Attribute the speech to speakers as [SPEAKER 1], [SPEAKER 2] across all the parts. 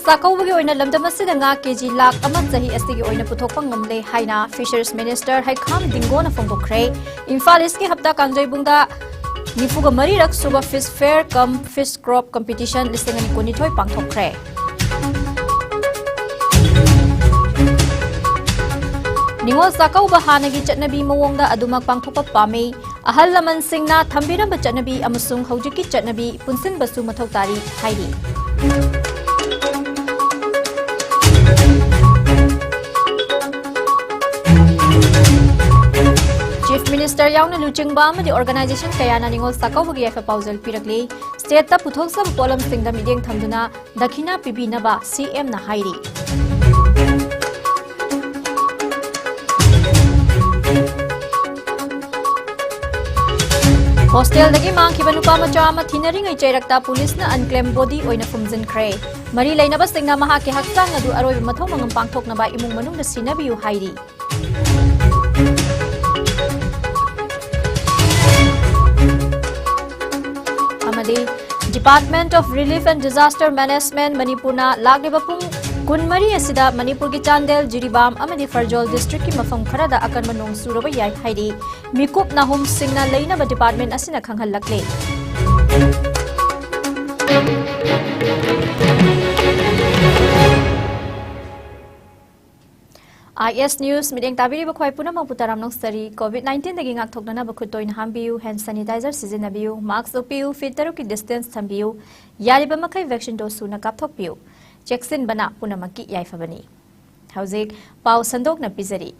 [SPEAKER 1] Sakawagi oina lamdamasi nga KG lakh amat sahi asigi oina puthokpang ngamle haina Fisheries Minister Iscom dingona phongdokre Imphal East ki hapta kangjai-bungda nifuga marirak suba fish fair cum fish crop competition lisengani kunithoi pangthokre Ningol Sakawba hanagi chatnabi mawongda adumak pangthokpa pami ahal laman singna thambiramba chatnabi amasung haujiki chatnabi punsin basu mathau tari hairi Chief Minister yauna luchingba amadi organization kayana Ningol Sakawbagi yafa pauzal pirakli state ta puthoksam polam singda mideng thamduna dakhina pibinaba CM na hairi Hostel dagi mangkhiba nupa macha ama thinaringai chairakta police na unclaimed body oina fumjin khre mari lainaba singna maha ke haksang adu aroi mathau mangam pangthokna ba imung manung da sinabiu hairi amadi Department of Relief and Disaster Management Manipur na lagliba pung kunmari asida Manipur ki Chandel Jiribam amadi Farjol district ki mafam kharada akan manung suraba yai hairi mikup nahum singna leina ba department asina khanghal lakle IS News mideng tabiri bakhoi puna maputaram nong sari COVID-19 dagi ngak thokna na bakhutoi na hambiu hand sanitizer sijinabiu mask upiu feet taru ki distance thambiu yariba makai vaccine dose na kapthok piu Jackson bana punamaki yaifabani hauzik pau sandok na pizari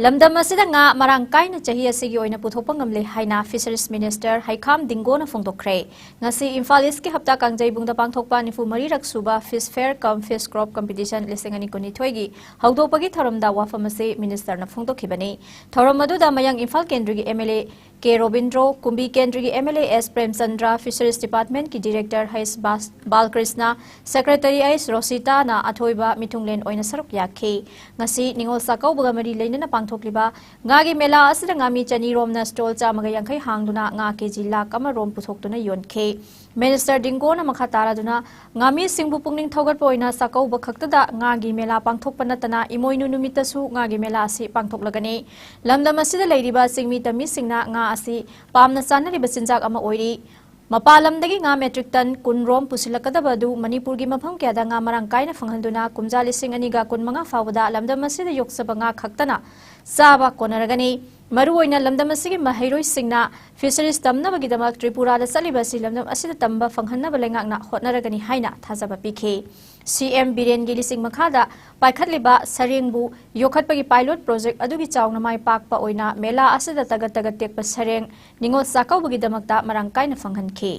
[SPEAKER 1] lamdam asida nga marang kaina chahi asigi oina puthopang ngamle haina Fisheries Minister Iscom dingona phongdokre ngasi Imphal East ki hapta kangjai bungda pangthokpa nifu mari rak suba fish fair cum fish crop competition lisengani kuni thoigi haudopagi tharamda wafamase minister na phongdokhibani thoram aduda mayang Imphal Kendri gi MLA K Robindro Kumbi Kendri gi MLA S Premchandra Fisheries Department ki Director Hais Balkrishna Secretary Ais Rosita na athoiba mitunglen oina saruk yakhe ngasi Ningol Sakawba mari leina na pangthokliba ngagi mela asida ngami chani romna stall chamaga yankhai hangduna nga KG lakh ama rom puthoktuna yonkhe Minister Dingona makhatara duna ngami singbu pungning thogat poina Sakawba khaktada ngagi mela pangthokpa natana imoinu numitasu ngagi mela asi pangthoklagani lamdam asida leiriba singmi tami singna nga asi pamna chanariba sinjak ama oiri Mapalamdagi nga metric ton kunrom pusilakadabadu Manipur gi mafam kyada nga marang kaina phanghanduna kumjali singaniga kun manga fawada lamdam asida yoksaba nga khaktana saba konaragani maruoina lamdam asigi mahairoi singna fisheries tamna bagidama Tripura da saliba si lamdam asida tamba phanghanna balengak na hotnaragani haina thajaba pikhe CM Biren gi lising makhada paikhatliba sarengbu yokhatpagi pilot project adugi chawna mai pakpa oina mela asida tagat tekpa sareng Ningol Sakawbagi damakta marang kaina phanghanke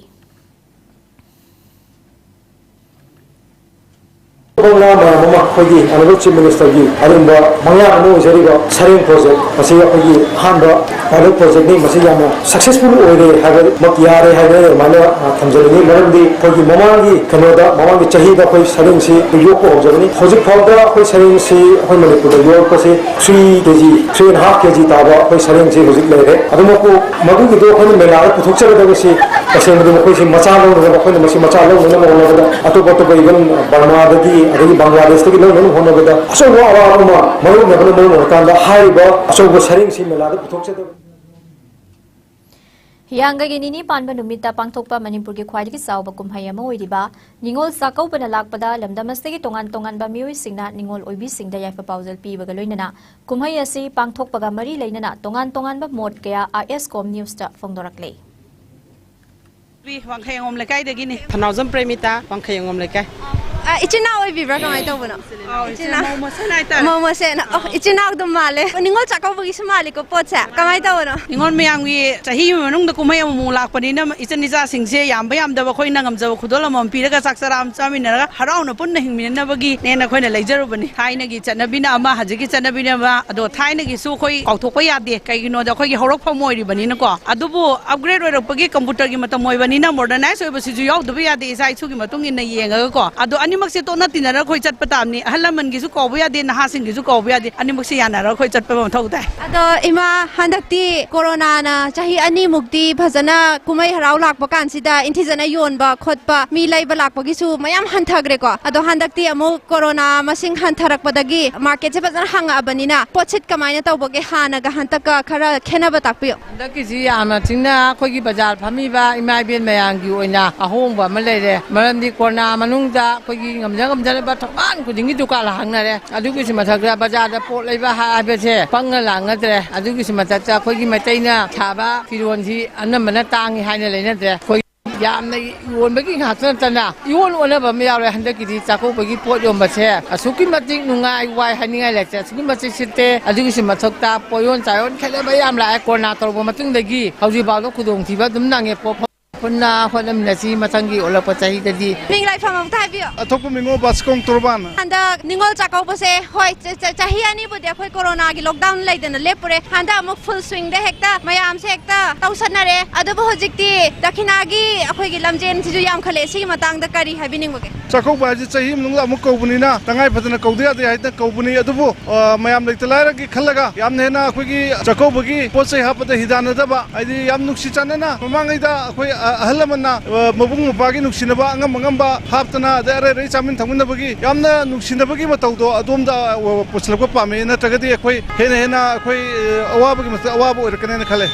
[SPEAKER 2] Bangla mama khoi Honorable Chief Minister gi arimba mangya anu jariba sareng project masiya khoi handa pilot project ni masiya mo successful oire hagar makyare hagar mala thamjani marandi khoi mama gi kanoda mama gi chahi da khoi sareng si yok ko hojani hojik phawda khoi sareng si khoi Manipur da yok ko se 3 kg 3.5 kg taba khoi sareng si hojik lere adumako madu gi do khoi mela puthokchara da si aseng du khoi si macha lo no khoi masi macha lo no mo da atopato ko even Burma da gi adagi Bangladesh tagi lo no hono beda aso wa awa maru ne bano mo kanda haiba aso go saring si mela da puthokche da
[SPEAKER 1] Hiyanga ginini panba numita pangthokpa Manipur gi khwaidagi sawba kumhai ama oiriba Ningol Sakawba na lakpada lamdamastagi tongan ba mioi singna Ningol oibi singda yaifa pauzal pibaga loinana kumhai asi pangthokpaga mari leinana tongan ba mod kaya Iscom news ta phongdorakle
[SPEAKER 3] Wangkhayangom lekai dagini Thanawjam Premita Wangkhayangom lekai
[SPEAKER 4] Ichina oi bibra kamai tawbana Ichina momo se na ichina dum male Ningol Sakawbagi samali ko potsa kamai tawbana
[SPEAKER 3] Ningol meyamgi chahi manung da kumai amu lakpani na ichanija singse yamba yamdaba khoina ngamjaba khudolamam piraga saksaram chaminara harauna punna hingminabagi nena khoina leijarubani thaina gi chanabina ama hajigi chanabina ba ado thaina gi su khoi kauthopa yade kaigino da khoi gi horok phamoi bani na ko adubu upgrade oiropagi computer gi matam moibani na modernize oibasiju yaw dubi yade isai su gi matung in yenga ko ado ani अनिमक से तोना तिनरा खोई चटप तामनी अहल लमन गिसु कौबु यादे नहासिंग गिसु कौबु यादे अनिमक से यानारा खोई चटप मथौ ताय
[SPEAKER 4] अदो इमा हंदक्ति कोरोना ना चाही अनि मुक्ति भजना कुमै हराउ लाक्प कानसिदा इन्थिजना योनबा खोटपा मी लैबा लाक्पगिसु मयाम हन्थग्रे को अदो हंदक्ति अमु कोरोना मसिंग हन्थरकपदगी मार्केट से भजना हंगाबनिना पोछित कमाइना तौबगे हानागा हंतक खरा खेनबा ताकपियो
[SPEAKER 5] हंदक्कि जी यामना थिंगना अखोगी बाजार फमीबा इमाइबेन मयांगी ओइना अहोंबा अमा लेरे मरमदि corona मनुंगदा अखोगी ngamjaba thokman kudingi dukala hangnare adugi simathagra bazarda pot leiba haibese pangna langadre adugi simatata khogi mataina thaba fironji anamana tangi haina leinadre khoi yamna yonbagi nghatana yon onaba miyawre handaki chakobagi pot yombase asuki matik nungai wai haningai lecche asuki matik sitte adugi simathokta poyon chayon kheleba yam la corona torbo matungdagi hauji bawdo kudong thiba dum nange po पुन्ना Holam नसी मथंगी ओलप चाहि ददी
[SPEAKER 4] Ming life हम ताबियो
[SPEAKER 6] अथोप मिंगो बासकोंग तुरबान
[SPEAKER 4] हंदा निंगोल चाकौ बसे होय चाहि अनि बुदे खोय corona की lockdown लाइदन लेपुरे हंदा अमुक फुल स्विंग दे हेक्ता मयाम से हेक्ता तौसनरे अदबो होजिक्ति दखिनागी अखोय की लमजेन सिजु याम खले सी मतंग द करी हाबिनिंग बगे
[SPEAKER 6] चाकौ बाजी चाहि मुंगला अमुक कौबुनिना तंगाय फदना कौदिया दे हाइता कौबुनि अदबो मयाम लेतलारा की खलगा याम नेना अखोय की चाकौ बगी पोसे हापद हिदानदबा आइदि याम नुक्सि चानना ममांगैदा अखोय अहलमना मबुंग मपागी नुक्सिनबा अंगम अंगमबा हापतना दरे रे चामिन थंगनबगी यामना नुक्सिनबगी मतौदो अदोमदा पुछलको पामे नतगदी अखोय हेना हेना अखोय अवाबगी मत अवाब ओरकने खले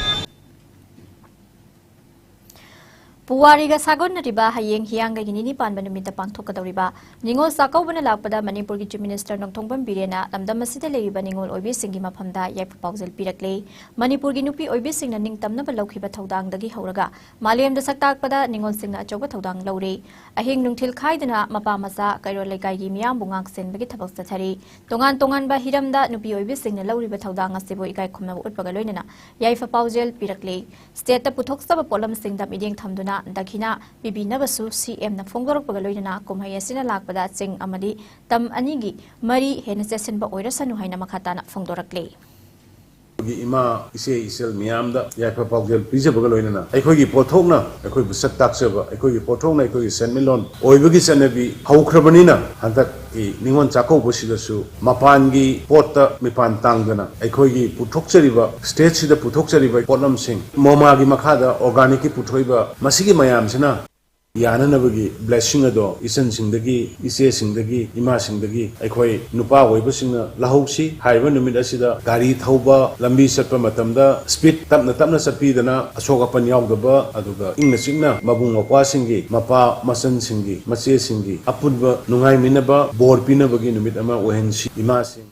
[SPEAKER 1] पुवारीगा सागोन्नरिबा हयेंग हियांगा गिनिनि पानबा नुमिता पांथोकदौरिबा निंगोल साकौबना लाकपदा मणिपुर की चीफ मिनिस्टर नोंथोंबम बिरेना लमदम मसिदा लेरिबा निंगोल ओइबि सिंगी मफमदा याइफ पाउजल पिरकले मणिपुर की नुपी ओइबि सिंगना निंगतमनबा लौखिबा थौदांगदगी हौरगा मालेमदा सक्ताकपदा निंगोल सिंगना अचौबा थौदांग लौरे अहिंग नुंथिल खाइदना मपा मसा कैरोल लेकाइगी मियाम बुंगाक सेनबगी थबक चथरी तोंगान तोंगानबा हिरमदा नुपी ओइबि सिंगना लौरिबा थौदांग असिबो इकाइ खुमनबा उटपगा लोइनना याइफ पाउजल पिरकले स्टेट पुथोक्सबा पोलम सिंगदा मिडिंग थमदुना दखिना बिबिनबसु सीएम न फोंगोरकपगा लोइनना कुमहै असिना लाकपदा चिंग अमदि तम अनिगी मरी हेना सेसनबा ओइरसनु हाइना मखाताना फोंगोरकले
[SPEAKER 7] इमा इसे इसेल मियामदा याइफा पाउजल पिजबगा लोइनना अखोगी पोथोकना अखोई बुसक ताकसेबा अखोगी पोथोकना अखोगी सेनमिलोन ओइबगी सनबी हौख्रबनिना हंतक निंगोन चाकौबसिदसु मपानगी पोत्ता मिपान तांगना अखोगी पुथोकचरिबा स्टेट सिदा पुथोकचरिबा पोटलमसिंग मोमागी मखादा ऑर्गेनिक की पुथोइबा मसिगी मयामसिना याननबगी ब्लेसिंग अदो इसन सिंगदगी इसे सिंगदगी इमा सिंगदगी अखोई नुपा ओइबसिंगना लहौसी हाइबा नुमित असिदा गाड़ी थौबा लंबी चटपा मतमदा स्पीड तपना तपना चटपीदना अशोकपन यावदबा अदुगा इंगना सिंगना मबुंग मपासिंगी मपा मसन सिंगी मचे सिंगी अपुनबा नुंगाई मिनबा बोर पिनबगी नुमित अमा ओहेंसी इमा सिंग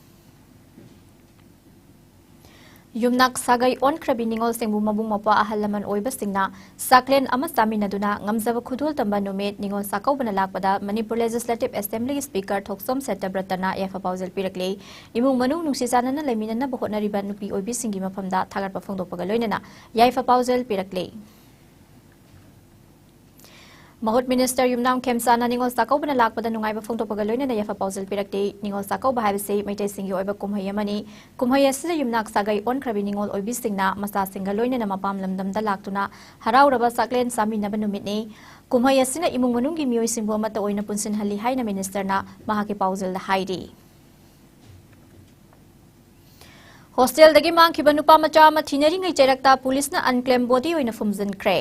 [SPEAKER 1] युमनाक सागै ओनख्रबी निंगोल सिंगबु मबुंग मपा अहलमन ओइबसिंगना साक्लेन अमा सामिनदुना ngamjaba khudul tamba numit ningol sakobana lakpada Manipur Legislative Assembly Speaker Thoksom Setabratana yafa pauzal pirakle imung manung nungsi sanana leminana bohotnariba nupi oibi singi mafamda thagarpa phongdokpaga loinana yafa pauzal pirakle Mahut Minister Yumnam Khemsana Ningol Sakobana lakpada nungaiba phongdokpaga loinana yafa pauzal pirakte ningol sakoba haibase maitai singi oiba kumhayamani kumhayasida yumnak sagai onkhrabi ningol oibi singna masa singa loinana mapam lamdamda laktuna harauraba saklen saminaba numitni kumhayasina imung manunggi mioi singbo amata oina punsin halli haina minister na mahaki pauzal da hairi Hostel dagi mangkhiba nupa macha ama thineringai chairakta police na unclaimed body oina fumjinkhre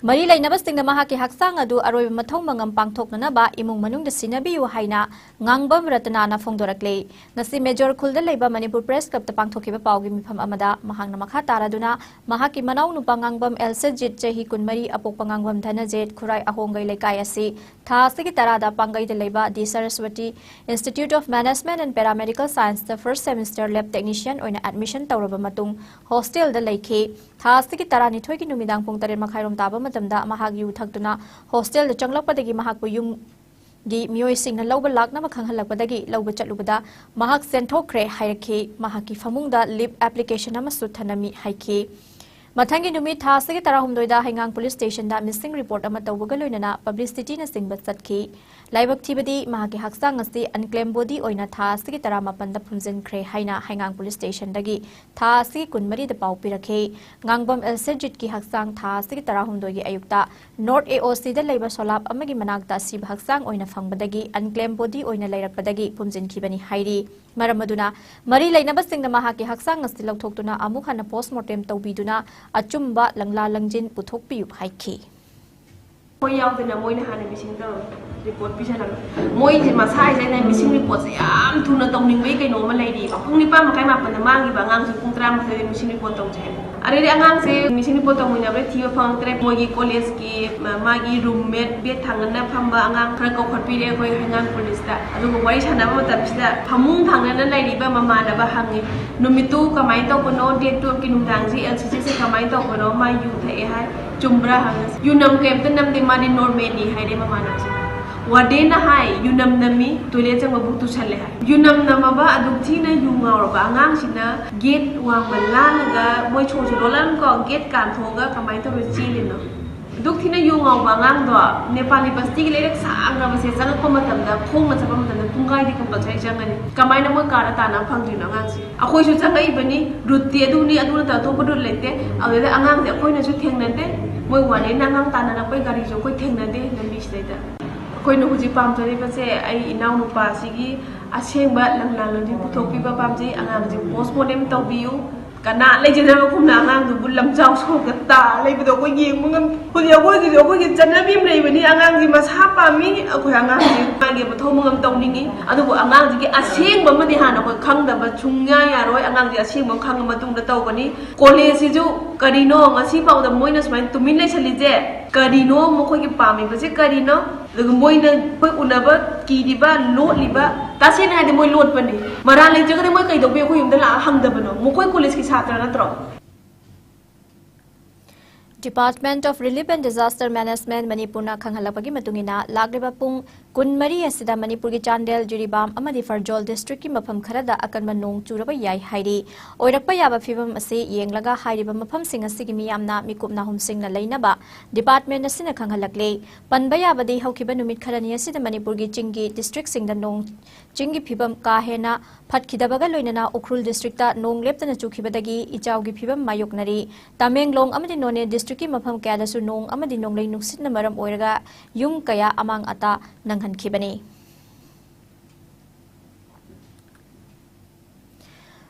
[SPEAKER 1] mari lainaba singna mahaki haksang adu aroi mathau mangam pangthokna ba imung manung da sinabi yu haina ngangbam ratana na phongdorakle ngasi major khulda leiba Manipur Press Club ta pangthokiba pawgi mifam amada mahangna makha taraduna mahaki manau nupa ngangbam elsejit chehi kunmari apok pangangbam dhanajet khurai ahongai lekai asi tha sigi tarada pangai de leiba di Saraswati Institute of Management and Paramedical Science the first semester lab technician oina admission tawraba matung hostel da leikhe thasti ki tarani thoi ki numidang pung tare makhairom taba matamda mahag yu thakduna hostel da changlakpadagi mahak pu yum gi mioi singna lawba lakna makhang halakpadagi lawba chatlubada mahak senthokre hairkhe mahaki famungda leave application ama suthanami haikhe Mathangi numit tha sagi tarahumdoida Hengang Police Station da missing report ama tawbaga loinana publicity na singba chatki laibak thibadi mahaki haksang asi unclaimed body oina tha sagi taramapan da phumjin khre haina Hengang Police Station dagi tha sagi kunmari da pau pirakhe ngangbam elsejit ki haksang tha sagi tarahumdoi gi ayukta North AOC da leiba solap amagi manakta sib haksang oina fangbadagi unclaimed body oina leirakpadagi phumjin khibani hairi Maramaduna, Mari Lainaba Singh Mahaki Haksang still of Tokuna Amuhana postmortem Tobiduna, Achumba Langla Langjin Putopi Haiki.
[SPEAKER 8] Moya the Namoina Hana missing report Pisana. Moy Masai and missing reports. I'm tuna Tommy Wake a normal lady. Only Pam came up on the Mangi Bangang to Puntram the missing report of Jen. I read Angang say missing report of Winabret, Tion Trap, Mogi Koleski, Maggie roommate, Betangana Pamba, Angang, Krako Papiria, Hangang Polista. I don't know why Hanama Tapsta, Hamun Hangana Lady Bamana Bahangi, Numitu, Kamaito, Kono, Dead to Kinutangzi, and Sisi Kamaito, Kono, my youth, Jumbra Hangs. You num Captain of the money nor many, Hide Mamana. Wadena hai yunam nami toilet jang mabutu chale hai yunam namaba adukthi na yunga ba angang sina gate wang malala ga moi chho chho lan ko gate kan thoga kamai to chile no dukthi na yunga ba angang do nepali basti le rek sang ga se jang ko matam da khong ma chapa matam da pungai di kam chai jang ani kamai na mo kara ta na phang di no angang si akhoi su changai bani rutti adu ni adu ta to bodul lete adu da angang de akhoi na su thengna de moi wane na angang ta na koi gari jo koi thengna de lambi sida Koi no huji pam tadi pase ai inau no pasigi asing ba lang di putopi ba pam ji angang ji postmortem tau biu kana le jena ko na angang du bulam jaw so gata le bido ko yeng mungam ko gi janna bim rei bani angang ji mas ha pa mi ko angang ji ma ge ba tho mungam tau ningi adu ko angang ji ge asing ba ma di hana ko khang da ba chungya ya roi angang ji asing ba khang ma tung da tau bani college si ju karino ngasi pau da moina smain tumin le chali je karino mo ko gi pami ba je karino Moina put unaba, Kidiba, Lord Liba, that's in had the Moy Lord Penny. Marali Jagger Mokai, the way him the hung the Bano, Mokoi Kuliski Satra and a drop. Department of Relief and Disaster Management Manipur na Kanghalapagi Matungina, Lagribapung, Kunmari Asida Manipur Chandel, Jiribam, Amadi Farjol District Mapam Karada, Akan Manung, Churaba Yai Haidi, Oirapayaba Fibam Ase, Yenglaga, Haidibam Mapam Sing a Sigimiamna, Mikupna Hum Sing Lainaba, Department Asina Kanghalakle, Panbayaba de Hokibanumit Karania Sida Manipur Chingi, District Sing the Nong, Chingi Pibam Kahena, Patkidabaga Loinana, Ukrul District, Nong Leptan Chukibadagi, Ichaugi Pibam Mayoknari, Tameng Long Amadi None District. Mapam kaya su nong amadi nong lay nuksit na maram oiraga yung kaya amang ata nanghan kibani.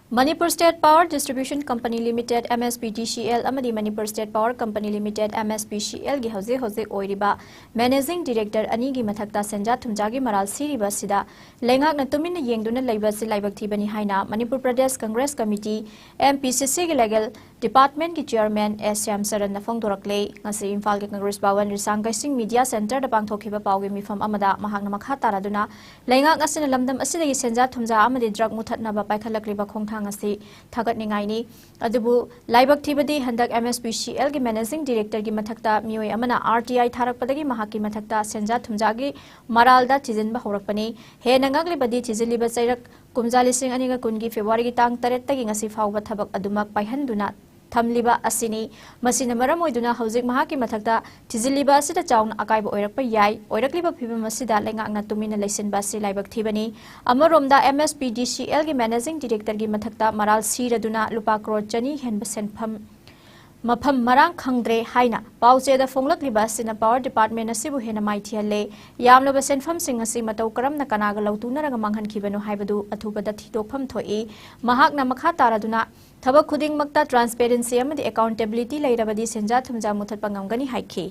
[SPEAKER 8] Manipur State Power Distribution Company Limited MSPDCL amadi Manipur State Power Company Limited MSPCL gi hoze oiriba Managing Director ani gi mathakta senja thumjagi maral siriba sida lengak na tumin yengduna leiba si laibak thibani haina Manipur Pradesh Congress Committee MPCC gi legal Department ki Chairman S Syam Saran na phongdorakle ngasi Imphal gi Congress Bhawan Risang Gaising Media Center da pangthokhiba pawgi mifam amada mahakna makha taraduna lengak asina lamdam asidagi senja thumja amadi drug muthatna ba paikhalakliba khongthang asi thagat ningai ni adubu laibak thibadi handak MSPCL gi Managing Director gi mathakta mioi amana RTI tharakpadagi mahaki mathakta senja thumjagi maralda chijinba horakpani he nangakli badi chijiliba chairak kumjalising aniga kungi February gi tang 8 tagi ngasi fawba thabak adumak paihanduna Thamliba asini masina maram oiduna hauzik mahaki mathakta tiziliba asida chauna akaiba oirakpa yai oirakliba phibam asida lengakna tumina leisinba si laibak thibani amaromda MSPDCL gi Managing Director gi mathakta maral siraduna lupa crore chani henba senpham Mapam marang khangdre haina pauche da fonglakliba sina Power Department asibu hena maithiale yamlaba senfam singasi matau karamna kanaga lautuna raga manghan khibanu haibadu athubada thidokpham thoi mahakna makha taraduna thabak khuding makta transparency amadi accountability lairabadi senja thumja muthatpa ngamgani haikhi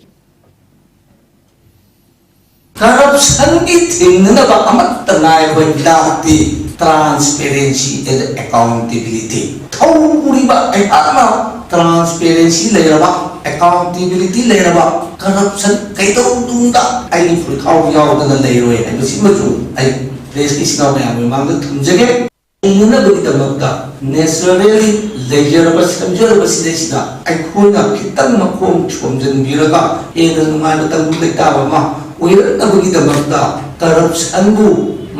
[SPEAKER 9] corruption ki thingna ba amatta nai hoidati transparency and accountability thawuri ba ama transparency lairaba accountability lairaba corruption kaito tungda ai fru thaw yaw da lairoi ai bisi maju ai place ki sinaw ya me mang thumjage inna budi tamakta naturally lairaba samjara basidesida ai khona kitang makom chomjan biraga ena ngai batang lekta ba ma oira budi tamakta corruption bu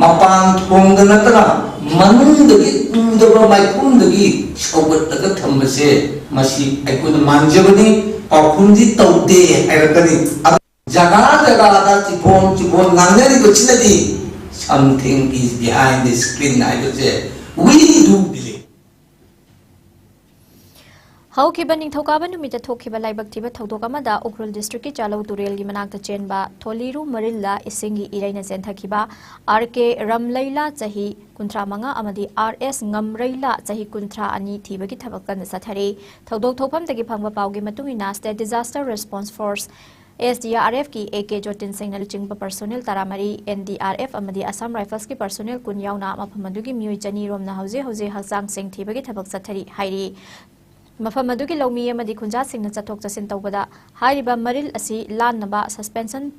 [SPEAKER 9] mapan thongda natara manungdagi udaba maikumdagi shawgatlaga thambase masi aikuna manjabani pakhumdi taude hairakani jaga jaga da chibon ngangnari bachinadi something is behind the screen I would say we do believe
[SPEAKER 1] Haukiba Ningthokaba numita thokiba laibak thiba thodok amada Ukrul district ki Chalau Turel gi manakta chenba Tholiru Marilla isingi iraina chenthakiba RK Ramlaila chahi kunthra manga amadi RS Ngamraila chahi kunthra ani thiba gi thabak kan sathari thodok thopam tagi phangba pawgi matungina State Disaster Response Force SDRF की AK Jotin Singh Naluchingba personnel taramari NDRF amadi Assam Rifles की personnel kun yauna mafamadu gi mioi chani romna hauze haksang sing thiba gi thabak sathari hairi Mafamadu ki lomi amadi khunja singna chathok chasin tawbada hairiba maril asi lannaba suspension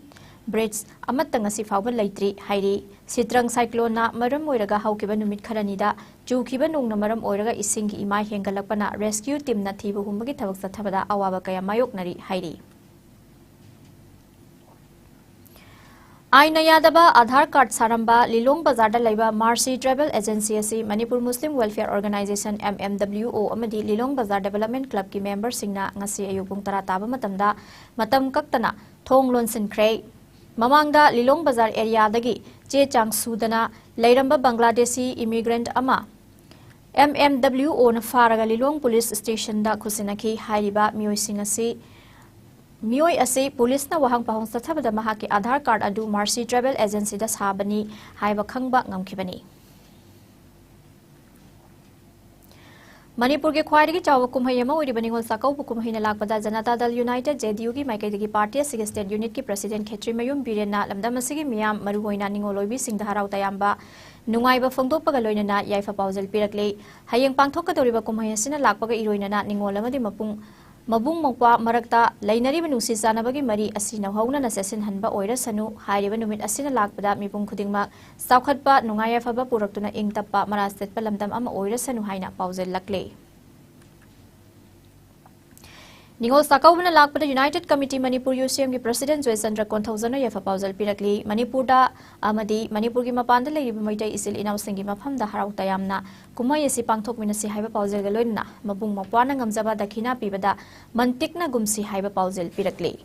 [SPEAKER 1] bridge amatang asi fawba laitri hairi sitrang cyclone na maram oiraga haukiba numit kharanida chukiba nungna maram oiraga ising ki imai hengalakpana rescue team na thibu humbagi thabak chathabada awaba kaya mayoknari hairi Aina Yadaba Aadhaar Card Saramba Lilong Bazar da Laiba Marcy Travel Agency asi Manipur Muslim Welfare Organization MMWO amadi Lilong Bazar Development Club ki member singna ngasi ayupung tara taba matamda matam kaktana thong lonsin khre mamangda Lilong Bazar area dagi che chang sudana leiramba Bangladeshi immigrant ama MMWO na faraga Lilong Police Station da khusinaki hairiba mioi singasi Mioi ase police na wahang pahong sathabada mahaki Aadhaar Card adu Marcy Travel Agency da sabani haiba khangba ngamkhibani Manipur ke khwaidagi chawa kumhai ama oribani ngol sakau kumhai na lakpada Janata Dal United JDU gi maikaidagi party asigi state unit ki president Khetri Mayum Birena lamdam asigi miyam maruhoina ningoloibi singda harau tayamba nungaiba phongdokpaga loinana yaifa paujal pirakle hayeng pangthokadoriba kumhai asina lakpaga iroinana ningolamadi Mabung Mokwa Marakta Lainari Nusi Sanabagi Mari Asina Hona Assassin Hanba Oira Sanu Hariba Numit Asina Lakpada Mipung Kudingma Saukhatpa Nungaya Faba Purakuna Ing Tapa Marastet Palamdam Ama Oira Sanu Haina Pauzel Lakle Ningol Sakawna Lakpada United Committee Manipur UCM ki President Joy Sandra Konthozana Yafa Paujal Pirakli Manipur da Amadi Manipur ki Mapanda Lay Maitai Isil Inaw Singi Mafam da Harau Tayamna Kumay si Pangthok Minasi Haiba Paujal Galoina Mabung Mapwana Ngamjaba Dakina Pibada Mantikna Gumsi Haiba Paujal Pirakli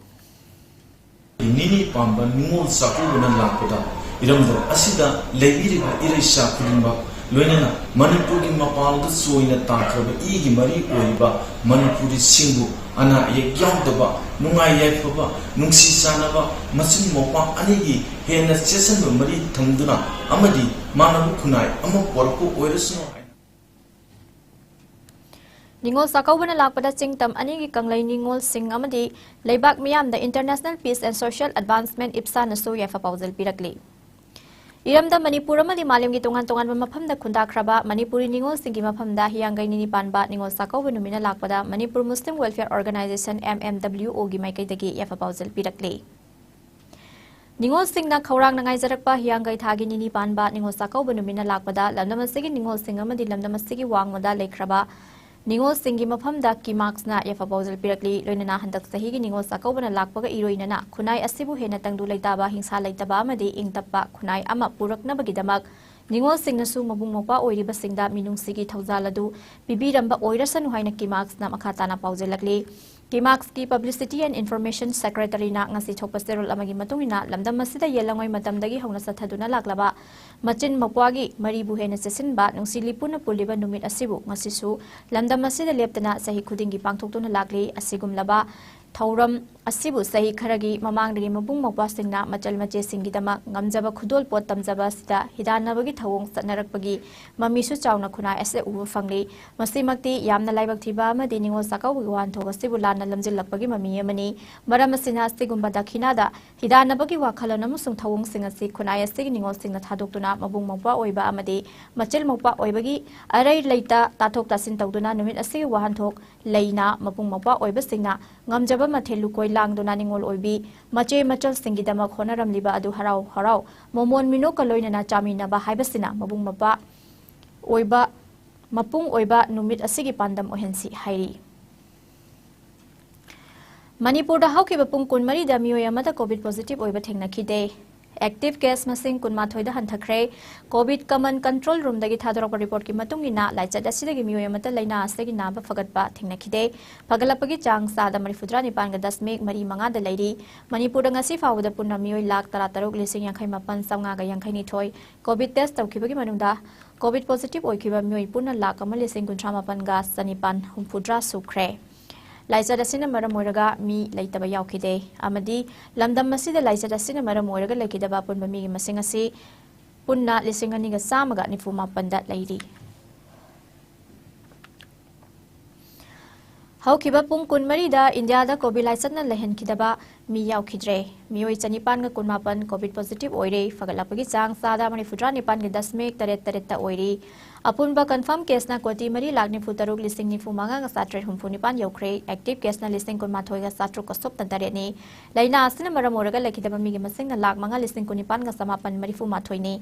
[SPEAKER 10] Nini Pamba Ningol Sakawna Lakpada Iramdo Asida Leiriba Irisha Kulimba Loinana Manipur ki Mapalda Soina Tankraba Igi Mari Oiba Manipuri Singhu Ana Yagyamdaba Nungai Yakaba Nungsi Sanaba Masin Mopa Anigi Hena Sessan Mari Tangduna Amadi Manabu Kunai Ama Porco Oirasno
[SPEAKER 1] Ningol Sakawna Lakpada Singtam Anigi Kanglai Ningol Sing Amadi Laibak Miyam the International Peace and Social Advancement IPSA Naso Yafa Paujal Pirakli Iramda Manipur amadi malim gi tongan mafamda khunda khraba Manipuri ningol singi mafamda hiyangai nini panba ningol sakaw numina lakpada Manipur Muslim Welfare Organization MMWO gi maikai yafa paujal pirakle Ningol singna khawrang nangai jarakpa hiyangai thagi nini panba ningol sakaw numina lakpada lamdamasigi ningol sing amadi lamdamasigi wangmada lekhraba Ningol singi mafamda ki marks na yafa paujal pirakli loinana handak sahi gi ningol sakawna lakpaga iroinana khunai asibu hena tangdu leitaba hingsa leitaba amadi ingtappa khunai ama purakna bagidamak ningol singna su mabung mokpa oiriba singda minung sigi thawzaladu bibiramba oirasanu haina ki marks na makhatana paujalakli Kimax ki Publicity and Information Secretary na ngasi thokpa serol amagi matungina lamdam masida yelangoi matamdagi hongna sathaduna laklaba machin mapwagi maribu hena sesinba nungsilipuna puliba numit asibu ngasi su lamdam masida leptana sahi khudingi pangthoktuna lakli asigumlaba Thauram asibu sahi kharagi mamangdagi mabung mokpa singna machal mache singidama ngamjaba khudol pot tamjaba sida hidanabagi thawong satnarakpagi mamisu chawna khuna ase ubu fangli masimakti yamna laibak thiba amadi ningol sakaw wan thoga sibu lana lamjil lakpagi mami amani maramasina sigumba dakhina da hidanabagi wakhalana musung thawong singasi khuna ase ningol singna thadoktuna mabung mokpa oiba amadi machil mokpa oibagi arai leita tathok tasin tawduna numit ase wahan thok leina mabung mokpa oiba singna ngamjaba mathelu koi langduna ningol oibi mache machal singidama khonaram liba adu harau momon mino kaloina na chamina ba haibasina mabung mapa oiba mapung oiba numit asigi pandam ohensi hairi Manipur da hauki bapung kun mari da miyo yamata covid positive oiba thengna khide active case मसिंग कुनमाथोइदा हंथखरे Covid कमन control room दगी थादोरक report की मतुंगिना लाइचत असिदगी मियोय अमता लैना असगी नाबा फगतपा थिंगनखिदे फगलपगी चांग सादा 34.9 दा लैरी मणिपुर ngasi फावदा पुन्ना मियोय लाख 13,58,552 कोविड टेस्ट तौखिबगी मनुंदा कोविड पॉजिटिव ओइखिबा मियोय पुन्ना लाख 1,58,9 सुख्रे लाइचत असिना मरम ओइरगा मी लैतबा यावखिदे अमदी लमदम मसिदा लाइचत असिना मरम ओइरगा लैखिदबा पुन्बा मिगी मसिंग असि पुन्ना 2,294 दा लैरी हौखिबा पुंग कुनमरीदा इंडियादा कोविड लाइचतना लहनखिदबा मी यावखिद्रे मियोय 9,19 कोविड पॉजिटिव ओइरे फगलापगी चांग सादा 94.8 ओइरी अपुनबा कंफर्म केसना कोटी 4,93,9,959 यौखरे एक्टिव केसना 19,9,7,9 ने लैना आसना मरम ओरगा लखिदबा मिगी मसिंगना 5,19,9,9,9 ने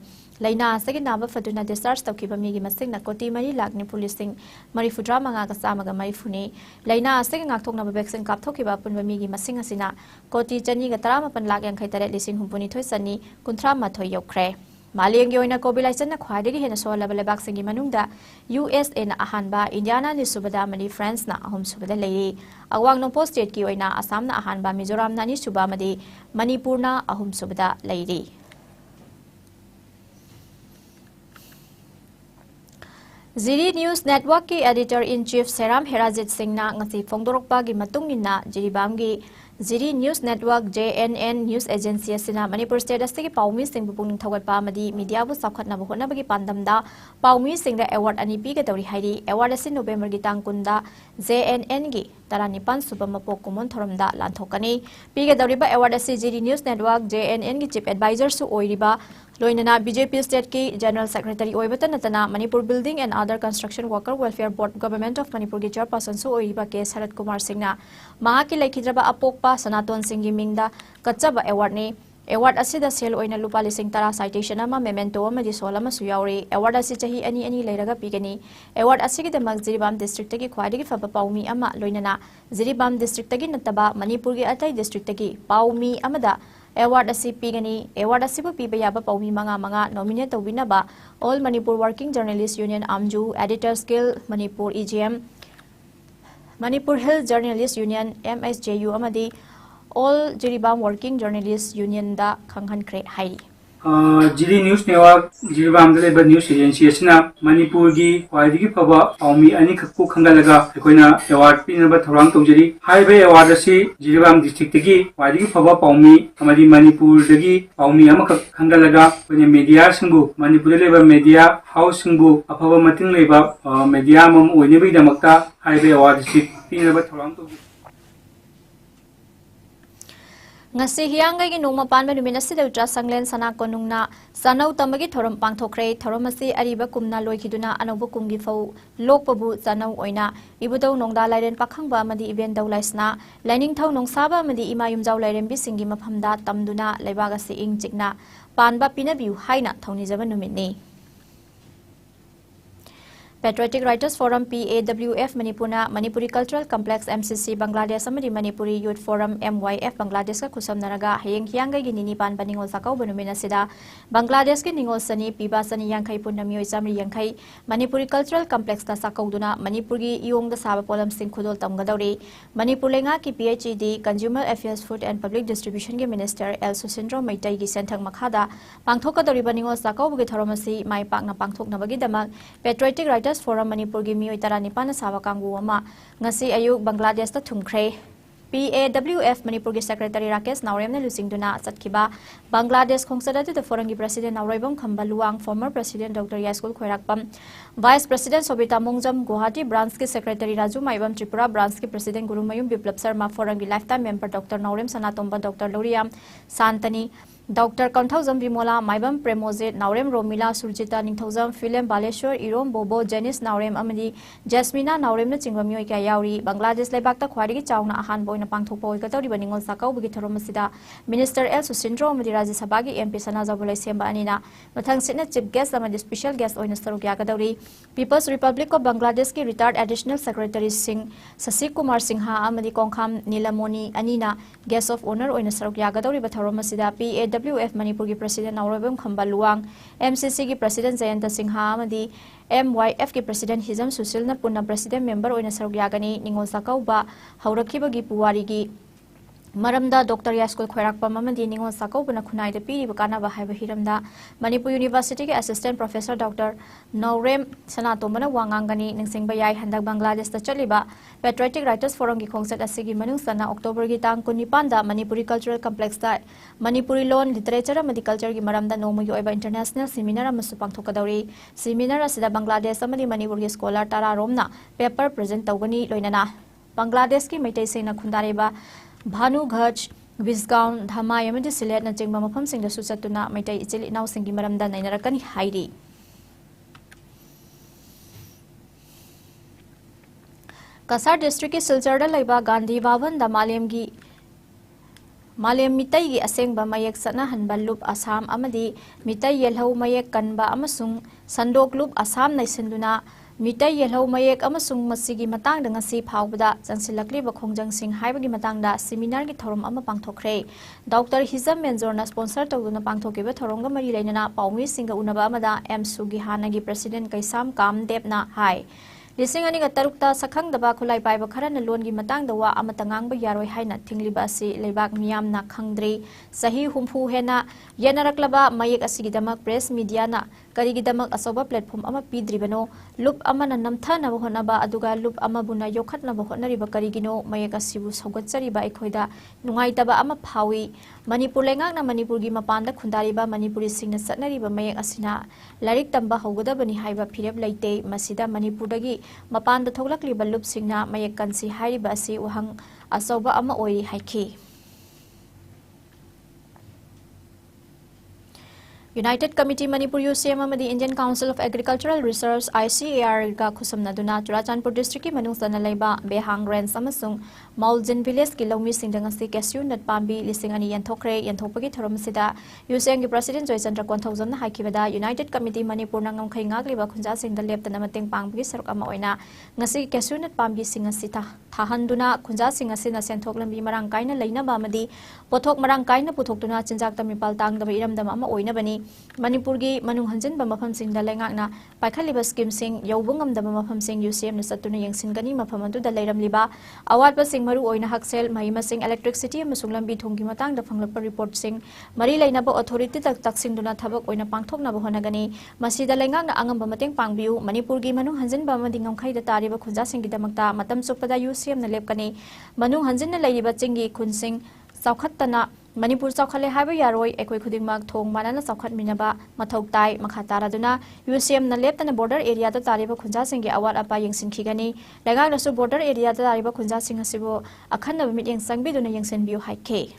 [SPEAKER 1] लैना आसगी नाबा फदुना डिस्चार्ज तौखिबा मिगी मसिंगना कोटी 4,94,9,9,9 ने लैना आसगी ngakthoknaba वैक्सीन कापथोखिबा अपुनबा मिगी मसिंग असिना कोटी 2,13,58,9,2 कुंथ्रामाथोय यौखरे मालेंगी ओइना कोविड लाइचना ख्वाइदगी हेना सोहलबा लेबाकसिंगी मनुंगदा USA ना अहानबा इंडियाना निसुबदा मनी फ्रांस ना अहम सुबदा लेरी अवांग नोंपो स्टेट की ओइना असम ना अहानबा मिजोराम ना निसुबा मदी मणिपुर ना अहम सुबदा लेरी जिरी न्यूज नेटवर्क की editor in chief Seram Herajit Singh ना ngasi फोंगदोरकपागी मतुंगिना जिरीबामगी Jiri news network JNN news agency असिना मणिपुर स्टेट अस्तिगी पाउमी सिंह पुंग थौगटपा मदी मीडिया बु साखटनाबु होनबगी पांदमदा पाउमी सिंह अवार्ड अनि पीगदौरी हाइरी अवार्ड असि नोवेम्बर गी तांग कुंदा JNN गी 19 सुबा मपोक कुमन थोरमदा लांथोकनी पीगदौरीबा अवार्ड असि जिरी न्यूज नेटवर्क JNN गी चीफ एडवाइजर सु ओइरिबा लोइनना BJP स्टेट की जनरल सेक्रेटरी ओइबता नतना Manipur building and other construction worker welfare board government of Manipur की चेयरपर्सन सु ओइरिबा के शरद कुमार सिंहना महाकी लेखिद्रबा अपोकपा सनातन सिंह की मिंगदा कच्चबा अवार्ड ने अवार्ड असिदा सेल ओइना लुपा 10,000 साइटेशन अमा मेमेंटो अमदी सोल अमसु यावरी अवार्ड असि चाही अनि लेरगा पीगनी अवार्ड असिगिदमक जिरीबाम डिस्ट्रिक्ट की ख्वाइदगी फबा पाउमी अमा लोइनना जिरीबाम डिस्ट्रिक्ट की नतबा मणिपुर की अतै डिस्ट्रिक्ट की पाउमी अमदा अवार्ड असि पीगनी अवार्ड असिबु पीबा याबा पाउमी मंगा नॉमिनेट तौबिनबा all Manipur working journalist union आमजू editors guild Manipur EGM Manipur hill journalist union MSJU अमदी all Jiribam working journalist union दा खंगहनख्रे हाइरी
[SPEAKER 11] जिरी न्यूज नेटवर्क जिरीबाम दलेबा न्यूज एजेंसी असिना मणिपुर की ख्वाइदगी फबा पाउमी अनि खक्कु खंगलगा अखोइना अवार्ड पिनबा थौरांग तौजरी हाइबे अवार्ड असि जिरीबाम डिस्ट्रिक्ट की ख्वाइदगी फबा पाउमी अमदी मणिपुर दगी पाउमी अमखक खंगलगा अखोइना मीडिया सिंगु मणिपुर लेबा मीडिया हाउस सिंगु अफबा मतिंग लेबा मीडिया मम ओइनेबि दमक्ता हाइबे अवार्ड असि पिनबा थौरांग तौजरी
[SPEAKER 1] ngasi hiangai nongma panba numina sida utra sanglen sana konungna sanau tamagi thorom pangthokre thoromasi ariba kumna loikhiduna anobu kumgi fau lokpabu sanau oina ibudau nongda lairen pakhangba amadi event daulaisna lining thau nongsaba amadi imayum jaw lairen bi singi maphamda tamduna leibaga se ing chikna panba pinabiu haina thoni jaba numitni Patriotic Writers Forum PAWF Manipurna Manipuri Cultural Complex MCC Bangladesh Amadi Manipuri Youth Forum MYF Bangladesh ka khusam naraga hayeng hiangai gi nini pan baningol sakau banumina sida Bangladesh ki ningol sani piba sani yangkai punna mioi samri yangkai Manipuri Cultural Complex ta sakau duna Manipur gi iong da saba polam sing khudol tamgadori Manipur lenga ki PhD Consumer Affairs Food and Public Distribution gi Minister El Susindro Maitai gi senthang makhada pangthokadori baningol sakau gi thoromasi mai pakna pangthokna bagi damak Patriotic Writers Forum Manipur gi mioi 19 sawa kanggu ama ngasi ayuk Bangladesh ta thumkhre PAWF Manipur gi Secretary Rakesh Naurem ne lusingduna satkiba Bangladesh khongsada the forum gi President Nauraibam Khambaluang former President Dr. Yaskul Khoirakpam Vice President Sobita Mongjam Guwahati Branch ki Secretary Raju Maibam Tripura Branch ki President Gurumayum Biplab Sharma forum gi lifetime member Dr. Naurem Sanatomba Dr. Loriam Santani Dr. Kanthauzam Bimola Maibam Premozit Naurem Romila Surjita Ningthauzam Philem Baleshwar Irom Bobo Janice Naurem Amadi Jasmina Naurem na chingwa mioi kya yauri Bangladesh laibakta khwaidigi chauna ahan boina pangthokpa oigatawri baningol sakau bugi thoromasida Minister El Susindro Amadi Rajya Sabha gi MP Sana Zabulai Semba anina mathang sitna chief guest amadi special guest oina saruk yagadawri People's Republic of Bangladesh ki retired additional secretary Singh Sasi Kumar Singha amadi Kongkham Nilamoni anina guest of honor oina saruk yagadawri ba thoromasida BWF Manipur ki President Naurabam Khambaluang MCC ki President Jayanta Singha amadi MYF ki President Hizam Susil na punna President member oina saruk yagani ningol sakauba haurakhiba gi puwari gi Maramda Dr. Yaskul Khairakpa Mamadi Ningon Sako Bana Khunai the Piri Bakana Haiba Hiramda Manipur University Assistant Professor Dr. Naurem Sanato Mana Wangangani Ningsing Bayai Handak Bangladesh the Chaliba Patriotic Writers Forum ki Kongset Asigi Manungsana October gi tang kunipanda Manipuri Cultural Complex da Manipuri Loan Literature Amadi Culture gi Maramda Nomu Yoiba International Seminar Amasu Pangthokadauri Seminar asida Bangladesh amadi Manipur gi scholar Tara Romna paper present tawgani loinana Bangladesh ki Maitai Sena Khundareba Bhanu Ghaj, Visgaon, Dhama, Yamadi Silet, and Jingma Mapam Sing the Susatuna, Maitai Ichili now singing Maramda Nainakani Heidi. Kasar District is Siljarda Laiba Gandhi Vavan, the Malemgi Malem Mitai Aseng Bamayek Sana Hanbalup Assam Amadi, Mitai Yellow Mayek Kanba Amasung, Sandok Loop Assam Naisinduna. Mitai Yellow Mayek Amasung Masigi Matang dengan si Paubda, Jansilakli Bakongjang Sing Haibagi Matangda, Seminar Gitorum Ama Pangtokre. Dr. Hizam Menzorna sponsor to Guna Pangtokiba Toronga Marilena, Paumi Singa Unabamada, M. Sugi Hanagi President Kaisam Kam Debna Hai. Lisingani Tarukta Sakang the Bakulai by Bakaran alone gi Matang the Wa Amatangang Yaroi Haina Tinglibasi, Lebak Miam na Kangdri, Sahi Humpu Hena, Yenaraklaba, Mayek Asigidamak Press Mediana, Karigidamak Asoba platform Ama Pidribano, Loop Amana Namtana Honaba Aduga Loop Amabuna Yokat Nabahonari Bakarigino, Mayek Asibus Hogotsari by Koida, Nungaitaba Ama Pawi, Manipur Lengang na Manipur gi Mapanda Kundariba, Manipuri Singna Satnariba Mayek Asina, Larik Tamba Hogoda Bani Haiba Pireb Laite, Masida Manipurdagi. Mapanda Tolakli Balup Singna Mayakansi Haribasi Uhang Asoba Ama Oi Haiki. United Committee Manipur UCM Amadi Indian Council of Agricultural Research ICAR ga khusam naduna Churachandpur district ki manungsana leiba Behang Range amasung Maulzin village ki lomi singdang si cashew nut pambi lising ani yanthokre yanthopagi thorom sida UCM ki president Joy Chandra 1000 na haikibada United Committee Manipur nangam khai ngakliba khunja singda leptana mateng pangbagi saruk ama oina ngasi cashew nut pambi singa sita thahanduna khunja singa sina senthok lambi marang kaina leina ba amadi pothok marang kaina puthokduna chinjak tamipal tangdaba iramdam ama oina bani Manipur gi manung hanjin ba mafam sing da lengakna paikhalliba scheme sing yobungam da mafam sing UCM na satuna yengsin gani mafam adu da leiram liba awat ba sing maru oina haksel mahima sing electricity amasung lambi thonggi matang da phanglakpa report sing mari leina ba authority tak taksing duna thabak oina pangthokna ba honagani masida lengakna angam ba mateng pangbiu Manipur gi manung hanjin ba madingam khai da tariba khunja sing gi damakta matam chupada UCM na lepkani manung hanjin na leiba chingi khunsing saukhattana Manipur Saukale Haba Yaroi, Equi Kudimak, Tong Manana Saukat Minaba, Matok Tai, Makataraduna, UCM Nalep and the border area the Tariba Kunjasingi Awat Apa Yangsin Kigani, Lagaso border area the Tariba Kunjasing Sibo, a kind of meeting Sangbiduna Yangsin View High K.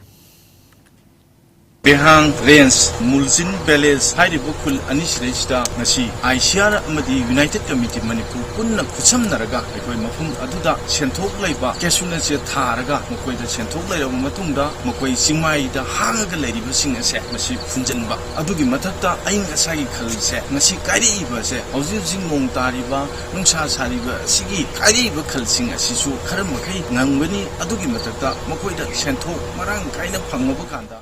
[SPEAKER 10] Behang Range Mulzin Village Haidibu Kul Anishrejda Nasi Aishara Amadi United Committee Manipur Punna Kucham Naraga Ekoi Mafum Aduda Sentok Laiba Kesuna Se Taraga Mokoi the Sentok Laiba Matunda Mokoi Singmai the Hanga Lady Sing Se Nasi Funjanba Adugi Matata Aing Asagi Kal Se Nasi Kari Iba Se Ozil Sing Mong Tariba Nungsa Sariba Sigi Kari Iba Kal Sing Asisu Karamakai Nangani Adugi Matata Mokoi the Sentok Marang Kaina Pangabukanda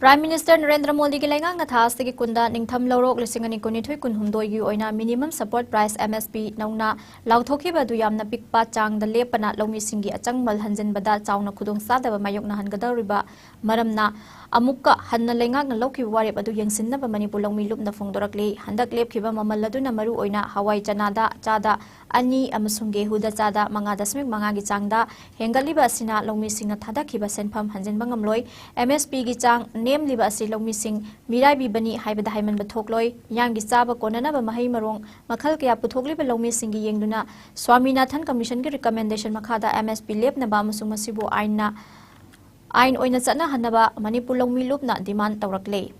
[SPEAKER 1] Prime Minister Narendra Modi ki lengang na thas tagi kunda ningtham lorok lisingani kunithoi kunhumdoi gi oina minimum support price MSP nauna lauthoki ba du yamna pikpa chang da lepana lomi singi achangmal hanjin bada chauna khudong sadaba mayok na hangadariba maramna amukka hanna lengak na lokhi wari adu yengsinna ba Manipur lomi lup na phongdorakli handak lepkhiba mamal laduna maru oina hawai chanada chada ani amasung gehuda chada 5.5 gi changda hengaliba asina lomi singna thadakhiba senpham hanjin bangamloi MSP gi chang nem liba asi lomi sing mirai bi bani haibada haiman bathokloi yang gi chaba konana ba mahai marong makhal kya puthokli ba lomi sing gi yengduna Swaminathan Commission gi recommendation makhada MSP lep na ba masung masibu ain oina chana hanaba Manipur lomi lup na demand tawrakle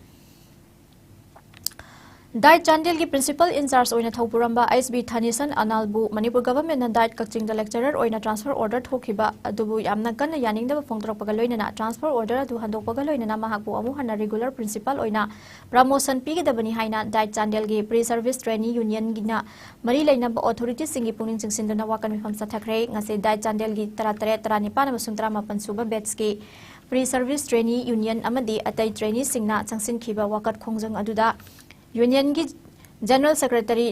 [SPEAKER 1] Diet Chandel ki principal in charge oina thopuramba SB Thanisan Analbu Manipur government na diet kakching the lecturer oina transfer order thokiba adubu yamna kan yaning da phongtrok pagaloina na transfer order adu handok pagaloina na mahakbu amu hana regular principal oina promotion pi da bani haina Diet Chandel gi pre service trainee union gina mari leina ba authority singi puning chingsinduna wakan mifam sathakre ngase Diet Chandel gi 33 39 amasung 38 suba batch ki Pre Service Trainee Union amadi atai trainee singna changsin khiba wakat khongjang aduda Union gi General Secretary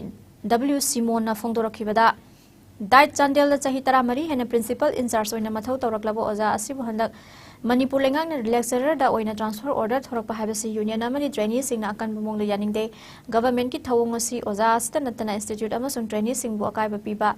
[SPEAKER 1] W Simon na phongdorakhibada Diet Chandel la chahi taramari hena principal in charge oina mathau tawraklabo oja asibu handak Manipur lengang na lecturer da oina transfer order thorakpa habasi union amani trainee singna akan bumong le yaningde government ki thawong asi oja asta natana institute amasung trainee singbu akai bapiba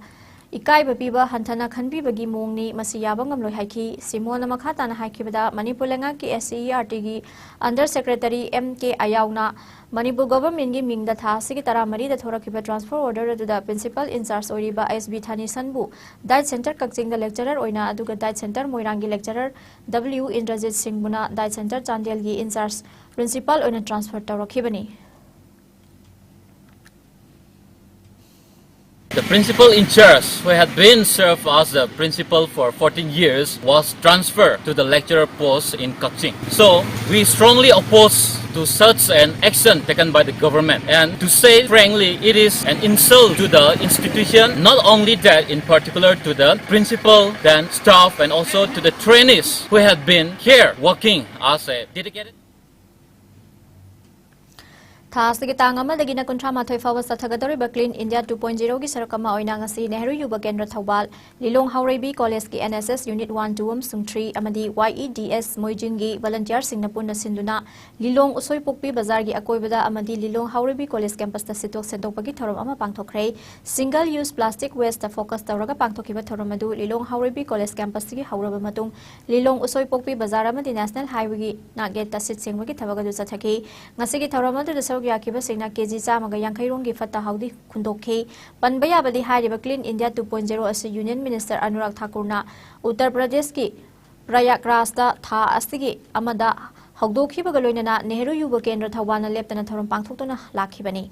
[SPEAKER 1] Ikai bapiba hantana khanbi bagi mongni masi yaba ngamloi haiki Simona makha na haikibada Manipur lenga ki SCERT gi under secretary MK Ayauna Manipur government gi mingda tha sigi taramari da thorakiba transfer order da principal in charge oriba SB Thani Sanbu Diet Center Kakching da lecturer oina aduga Diet Center Moirangi lecturer W Indrajit Singh buna Diet Center Chandel gi in charge principal oina transfer tawrakibani
[SPEAKER 12] The principal in charge, who had been served as the principal for 14 years, was transferred to the lecturer post in Kakching. So, we strongly oppose to such an action taken by the government. And to say frankly, it is an insult to the institution, not only that, in particular to the principal, then staff, and also to the trainees who have been here working as a dedicated.
[SPEAKER 1] Thasigi tangama dagina kontra mathoi fawa sathagadori Clean India 2.0 gi sarakama oina ngasi Nehru Yuba Kendra Thawbal Lilong Haurebi College ki NSS Unit 1 2 Sungthri amadi YEDS Moijing gi volunteer singna punna sinduna Lilong Usoi Pokpi Bazar gi akoibada amadi Lilong Haurebi College campus ta sitok sendokpagi thorom ama pangthokre single use plastic waste ta focus tawraga pangthokiba thorom adu Lilong Haurebi College campus gi hauraba matung Lilong Usoi Pokpi Bazar amadi National Highway gi nagate ta sit sengwagi thabagadu chathaki ngasi gi thorom adu Yakiba Singna KG Chamaga Yankairungi Fata Haudi Kundoke, Panbaya Badi Hariba Clean India 2.0 as Union Minister Anurag Thakurna, Uttar Pradesh Prayagrajda Tha Astigi Amada Haudoki Bagaloina, Nehru Yuba Kendra Thawana Leptana Thorum Pangtona Lakibani.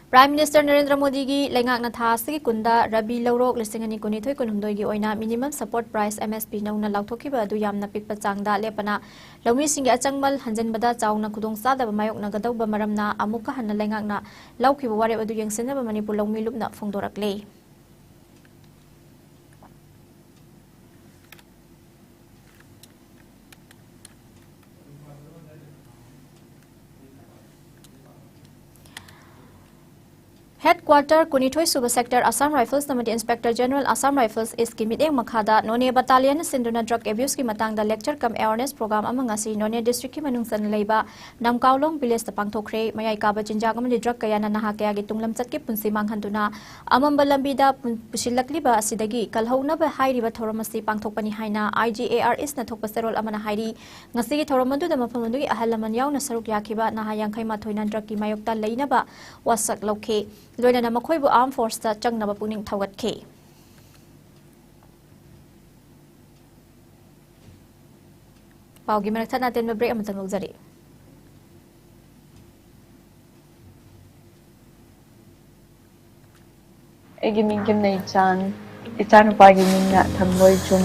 [SPEAKER 1] Prime Minister Narendra Modi gi lengak na tha sigi kunda Rabi Laurok lisingani kuni thoi kunhumdoi gi oina minimum support price MSP nauna lauthokiba adu yamna pikpa changda lepana lawmi singi achangmal hanjanbada chauna khudong sada mayok na gadauba maramna amuka hanna lengak na laukiba ware adu yengsena ba Manipur lawmi lupna phongdorakle Headquarter Kunithoi Suba Sector Assam Rifles Namadi Inspector General Assam Rifles is Kimideng Makhada None Battalion Sinduna Drug Abuse ki matangda lecture cum awareness program amangasi None District ki manungsan leiba Namkaulong Village ta pangthokre mayai kaba jinjak amadi drug kayana naha kaya gi tunglam chatki punsi manghanduna amamba lambida pusilakliba asidagi kalhauna ba hairiba thoramasi pangthokpani haina IGAR is na thokpa serol amana hairi ngasi gi thoramadu da mafamundu gi ahalaman yauna saruk yakiba naha yangkhai mathoina drug ki mayokta leinaba wasak lokhe Loina na makoibu armed force ta changnaba puning thawat ke Paugi manakta natin break amatang lugjari
[SPEAKER 13] Egi mingkim na ichan pagi mingna thamloi chum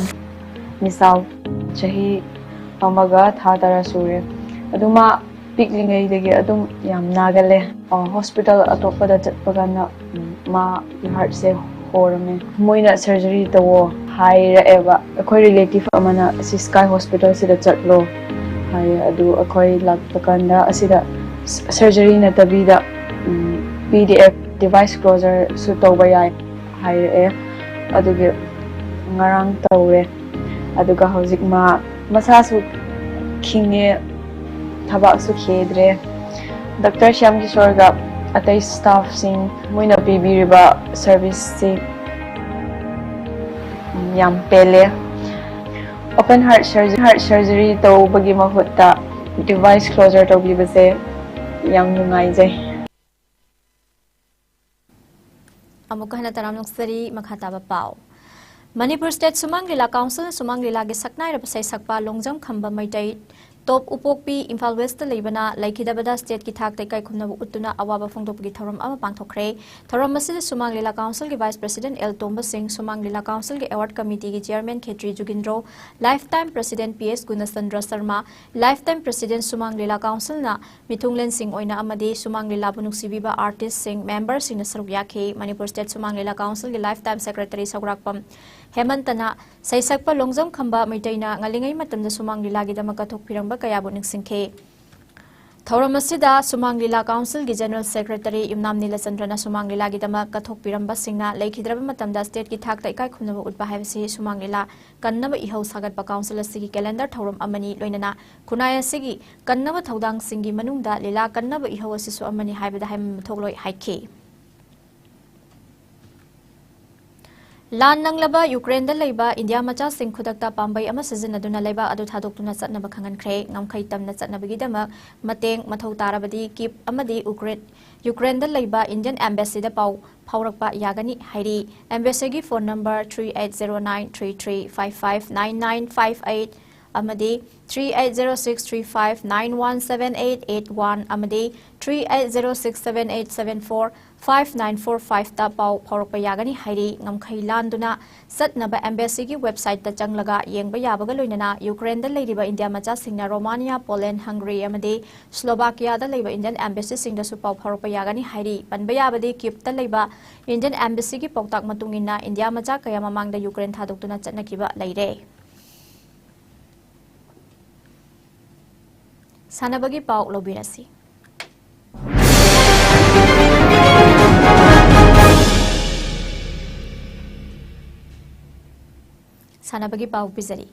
[SPEAKER 13] misal chahi amaga thadara sure aduma piklingai dagi adum yam nagale hospital atopada chatpagana ma heart se horame moina surgery tawo haira eva akoi relative amana sky hospital sida chatlo hai adu akoi lakpakanda asida surgery na tabida PDF device closer su tawba yai haira aduge ngarang tawre aduga hojik ma masa su khinge Thabak su khedre Dr. Shyam Kishore ga atai staff sing moina pibiriba service se yam pele open heart surgery to bagi mahutta device closer to bi base yang nungai jai
[SPEAKER 1] amuka hana taram nuksari makhata ba pau Manipur State Sumang Lila Council Sumang Lila gi saknai ra pasai sakpa longjam khamba maitai Top Upokpi Imphal West Leibana Laikidabada State ki thak kai khumna utuna awaba phongdopgi thoram ama pangthokre thoram masil Sumang Lila Council ki Vice President L Tomba Singh Sumang Lila Council ki Award Committee ki Chairman Khetri Jugindro Lifetime President PS Gunasandra Sharma Lifetime President Sumang Lila Council na Mithunglen Singh oina amadi Sumang Lila Bunuksibiba Artist Singh Member Singh Saruk Yakhe Manipur State Sumang Lila Council ki Lifetime Secretary Sagrakpam Hemantana Saisakpa Longzam Khamba Maitaina Ngalingai Matamda Sumang Lilagi Dama Kathokpiramba Kayabu Ningsingkhe Thauram asida Sumang Lila Council gi General Secretary Imnam Nilasandrana Sumang Lila gi dama kathokpiramba singna leikhidraba matamda state ki thakta ikai khunaba utba haibasi Sumang Lila kannaba ihau sagatpa council asigi calendar thauram amani loinana kunai asigi kannaba thaudang singi manungda lila kannaba ihau asisu amani haibada haim thogloi haikhe Lan nanglaba Ukraine da leiba India macha sing khudakta pambai ama sizinaduna leiba adu thadokuna chatnaba khangankhre ngamkhai tamna chatnabagi dama mateng mathau tarabadi kip amadi Ukraine da leiba Indian embassy da pau phaurakpa yagani hairi embassy gi phone number 380933559958 amadi 380635917881 amadi 380678745945 ta pau phaurakpa yagani hairi ngamkhai landuna satnaba embassy gi website ta changlaga yengba yabaga loinana Ukraine da leiriba India macha singna Romania Poland Hungary amadi Slovakia da leiba Indian embassy singda su pau phaurakpa yagani hairi panba yabadi Kyiv ta leiba Indian embassy gi pautak matungina India macha kaya mamangda Ukraine thadoktuna chatnakiba leire Sanabagi pau lobirasi Sanabagi pau bizari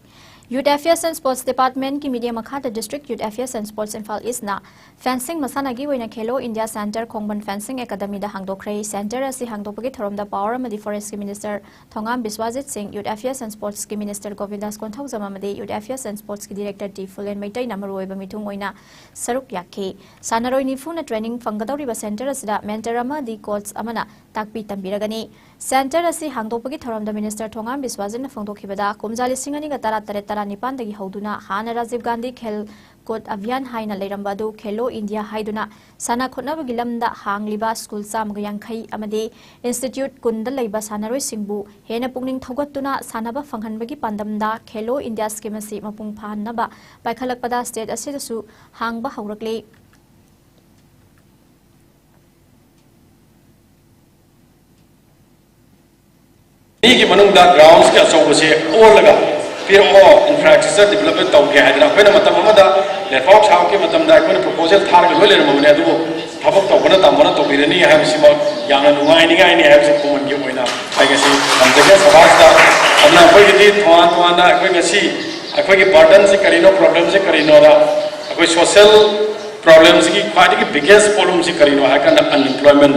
[SPEAKER 1] Youth Affairs and Sports Department ki media makhata District Youth Affairs and Sports Infal Isna fencing masana gi oina Khelo India Center Khongban Fencing Academy da hangdokhrei center asi hangdopagi thorom da power amadi forest ki minister Thongam Biswajit Singh Youth Affairs and Sports ki minister Govindas Konthaujam amadi Youth Affairs and Sports ki director T Fulen Maitai namaroi ba mithung oina saruk yakhe sanaroi nifuna training fangadori ba center asida mentor amadi coach amana takpi tambiragani center asi hangdopagi thorom da minister Thongam Biswajit na phangdokhibada kumjali singani ga tara Nipandagi Hauduna Hana Rajiv Gandhi Khel Kod Abhiyan Haina Leirambadu Khelo India Haiduna Sana Khotnaba Gilamda Hangliba School Samga Yankhai Amade Institute Kunda Leiba Sanaroi Singbu Hena Pungning Thogatuna Sanaba Fanghanbagi Pandamda Khelo India Scheme Asi Mapung Phanaba Paikhalakpada State Asidasu Hangba Haurakle
[SPEAKER 14] Nigi Manungda grounds ka so se olaga फिर वो infrastructure development तौर के हाइदना कोई ना मतलब ममदा लेफॉक्स how के मतलब दा कोई प्रपोजल थार के लोले ममने अदु थबक तौबना तमना तो बिरनी है सिमा याना नुगाई निगाई नि है कुमन के ओइना आइगसी हम जगह समाज दा अपना कोई दी थवा दा कोई गसी कोई के बर्डन से करिनो प्रॉब्लम से करिनो दा कोई सोशल प्रॉब्लम्स की फाइट की बिगेस्ट प्रॉब्लम से करिनो है का अनएम्प्लॉयमेंट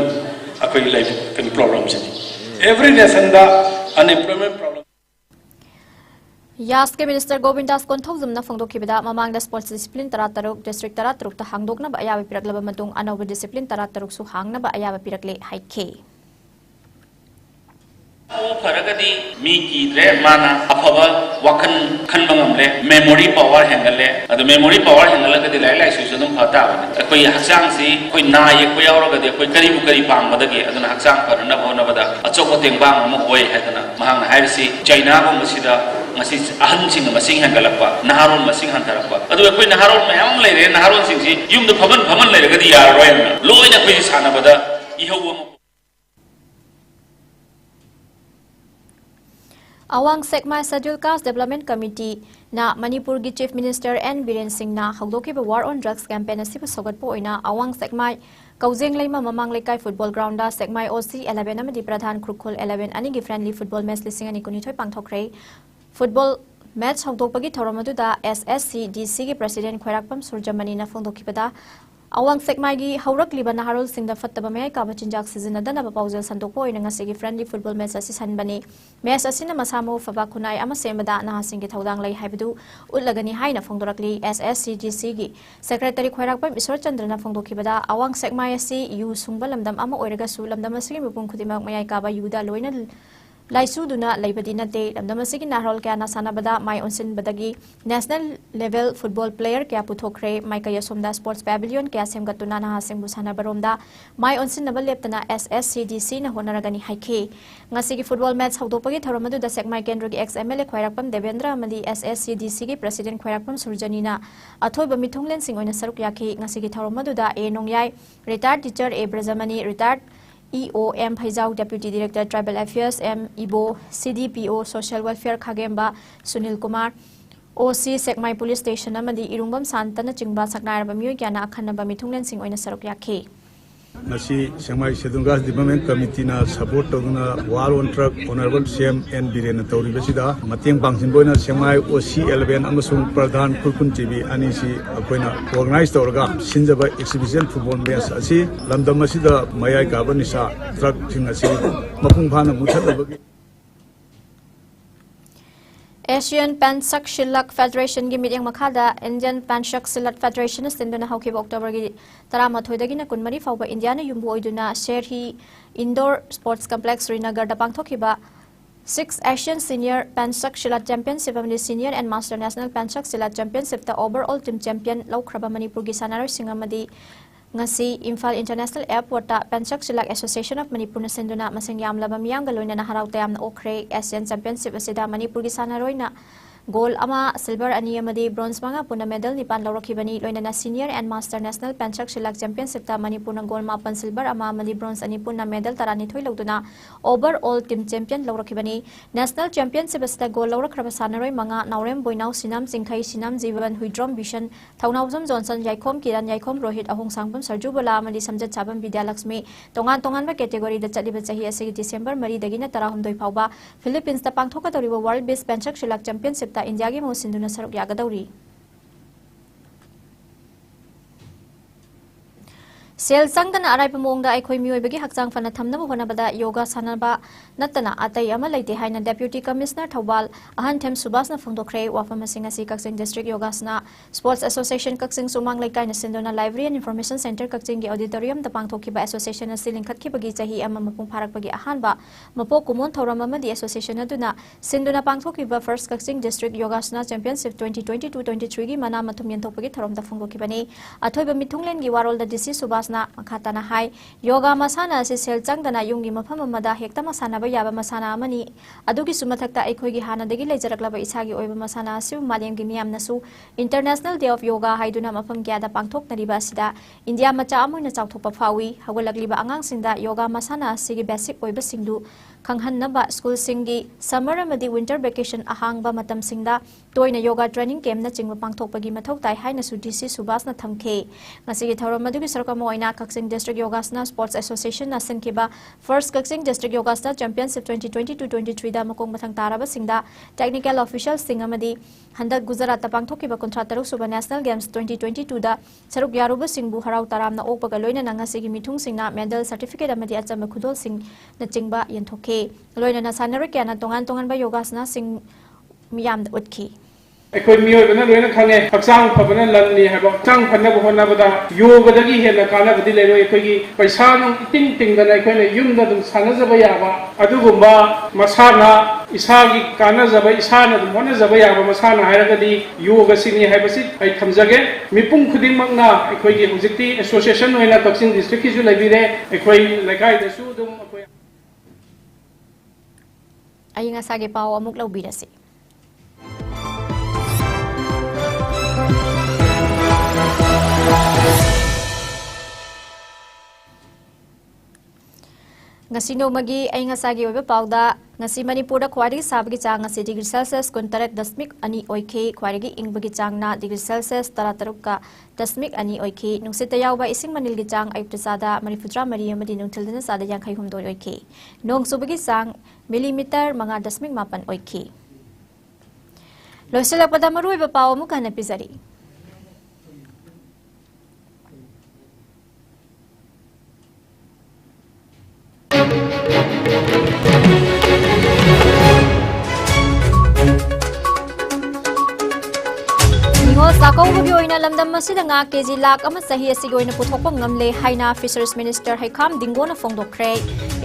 [SPEAKER 14] कोई लाइफ के प्रॉब्लम से एवरी नेशन दा unemployment problem
[SPEAKER 1] Yas ke Minister Govindas Konthaujam na phangdokhibada mamangda sports discipline tarataruk district tarataruk ta hangdokna ba ayawa piraklaba matung anoba discipline tarataruk su hangna ba ayawa pirakle haikhe
[SPEAKER 15] फरगदी मी कीद्रे माना अफबा वखन खनबंगमले memory power हेंगले अदु memory power हेंगलगदी लाई लाई सुसुदम फता बने कोई हक्सांग सी कोई नाये कोई औरगदे कोई करी पांगबदगी अदुना हक्सांग फरना होनबदा अचोको तेंबांग म होय हैदना महांग हाइरसी चाइना को मसिदा मसि अहन सिंग मसिंग हेंगलपा नहारोन मसिंग हंथरपा अदु कोई नहारोन मयाम लेरे नहारोन सिंग सी युम द फमन लेरगदी यारोय लोइना कोई सानबदा इहौ
[SPEAKER 1] Awang Sekmai Scheduled Caste Development Committee na Manipur gi Chief Minister N Biren Singh na haudokiba War on Drugs campaign asiba sogatpo oina Awang Sekmai Kaujeng Leima Mamang Lekai Football Ground da Sekmai OC 11 amadi Pradhan Krukhul 11 ani gi friendly football match lising ani kunithoi pangthokre football match haudokpagi thoramadu da SSCDC gi President Khairakpam Surjamani na phongdokibada Awang Sekmai gi haurak liba naharol singda fattaba mai ka bachinjak sizinadana ba paujel sandokpo oina ngasigi friendly football match asi sanbani match asina masamo faba khunai ama semada na singi thodang lai haibidu utlagani haina phongdorakli SSCDC gi Secretary Khairakpam Isor Chandra na phongdokibada Awang Sekmai asi yu sungba lamdam ama oiraga su lamdam asigi mupung khudimak mayai ka ba yuda loina Laisuduna Laibadi Nate, Lamdamasiki Narol Kana Sanabada, my onsin badagi, national level football player Kia Putokre, Maika Yasumda Sports Pavilion, Kiasem Gatunana Hasem Busana Baromda, my onsin Nabaleptana SSCDC na Honaragani Haike. Ngasiki football match Haudopagi Taramadu the Sekmai Kendrug ex MLA Khairakpam Devendra Madi SSCDC President Khairakpam Surjanina, Atoy Bamitunglen Sing on a Saruk Yaki, Ngasiki Taramadu da A Nongyai, retired teacher A Brazamani, retired EO M Phaijau Deputy Director Tribal Affairs M Ibo CDPO Social Welfare Khagemba Sunil Kumar OC Sekmai Police Station amadi Irungbam Santana Chingba Saknairaba Miyoi Kyana Akhanaba Mithunglen Singh oina saruk yakhe
[SPEAKER 16] Nasi Shanghai Sedungas Development Committee na support tawna war on truck honorable CM N Biren tawri basida mateng bangsin boina Shanghai OC 11 amasung Pradhan Kurkun TV anisi akoina organize tawraga sinjaba exhibition football match asi lamdam asida mayai gaba nisa truck sing asi mapung phana muthabagi
[SPEAKER 1] Asian Pansak Shillak Federation gi meeting makhada Indian Pansak Shillak Federation sinduna hauki October gi tarama thoidagi na kunmari fawba India na yumbu oiduna Sherhi Indoor Sports Complex Srinagar da pangthokiba 6 Asian Senior Pansak Shillak Championship amni Senior and Master National Pansak Shillak Championship ta overall team champion laukraba Manipur gi sanaroi singamadi ngasi Imphal International Airport ta Pansak Shillak Association of Manipur na senduna masing yamlaba miyam galoina na haraw tayam na okre Asian Championship asida Manipur gi sanaroi na gold ama silver ani amadi bronze manga puna medal nipan lawrakhibani loina na Senior and Master National Pansak Shillak Championship ta Manipur na gold mapan silver ama amadi bronze ani puna medal tarani thoi lawduna overall team champion lawrakhibani National Championship asida gold lawrakraba sanaroi manga Naurem Boinau Sinam Singkhai Sinam Jivan Huidrom Vision Thaunawzam Johnson Yaikhom Kiran Yaikhom Rohit Ahong Sangpum Sarju Bola amadi Samjat Sabam Vidya Lakshmi tongan ba category da chaliba chahi asigi December 3 dagina 12 phawba Philippines ta pangthoka toriba World Base Pansak Shillak Championship ta India gi mo sinduna saruk yagadauri Sel sangdana arai pamongda aikhoi mioi hakchang fana thamnaba honabada yoga sanaba natana atai ama leite haina Deputy Commissioner Thawal ahan them Subhas na phongdokre wafam singa si Kakching District Yogasana Sports Association Kakching Sumang Laikai na sindona Library and Information Center Kakching gi auditorium da pangthokiba association na silingkhat khibagi chahi ama mapung pharakpagi ahanba mapo kumon thoram amadi association aduna sinduna pangthokiba First Kakching District Yogasana Championship 2022-23 gi mana mathum yenthokpagi thorom da phongdokibani athoiba mithunglen gi warol da DC Subhas na makhatana hai yoga masana se sel changdana yungi mafam amada hekta masana ba yaba masana amani adugi sumathakta aikhoi gi hana degi leijaraklaba isagi oiba masana asu malem gi miyam nasu International Day of Yoga haiduna mafam gyada pangthok nariba sida India macha amoina chawthokpa phawi hagolagliba angang sinda yoga masana sigi basic oiba singdu khanghanaba school singi summer amadi winter vacation ahangba matam singda toina yoga training camp na chingba pangthokpagi mathau tai haina su DC Subhas na thamkhe ngasigi thorom madugi sarkam oina Kakching District Yogasana Sports Association na sinkiba First Kakching District Yogasana Championship 2022-23 da makong mathang taraba singda technical officials singamadi handak Gujarat ta pangthokiba kontra taruk suba National Games 2022 da saruk yaruba singbu harau taramna okpaga loina na ngasigi mithung singna medal certificate amadi achama khudol sing na chingba yenthokhe loina na sanare kyana tongan ba yogasana sing miyam da utki
[SPEAKER 17] अखोई मियोबना लोइना खंगे हक्सांग फबना लन्नी है हक्सांग फन्नब होनाबदा योगदगी हेना कानाबदी लेरो अखोई पैसा नु टिंग टिंगना अखोई युमदा दुम सानजबा याबा अदुगुम्बा मसाना इसागी कानाजबा इसाना दुम होनाजबा याबा मसाना हायरगदी योग सिनी हायबसि आई खमजगे मिपुंग खुदिंगमकना अखोई गी हुजिक्ति एसोसिएशन होइना कक्सिंग डिस्ट्रिक्ट की जु लैबिरे अखोई लैकाय दसु दुम अखोई
[SPEAKER 1] ayinga sage paw amuk lawbirasi ngasi no magi ay nga sagi oiba pawda ngasi Manipur da khwari sabagi chang ngasi degree Celsius 19.2 oikhe khwari ingbagi chang na degree Celsius 13.2 oikhe nungsita yawba ising manil gi chang ayupta sada Manipur mari amadi nungthildana sada yankhai humdoi oikhe nong subagi chang millimeter 5.8 oikhe loiselakpada maru oiba paw mu kana pizari Sakawagi oina lamdam masida nga keji lak ama sahi asigi oina puthokpa ngamle haina Fisheries Minister Haikam Dingona phongdokre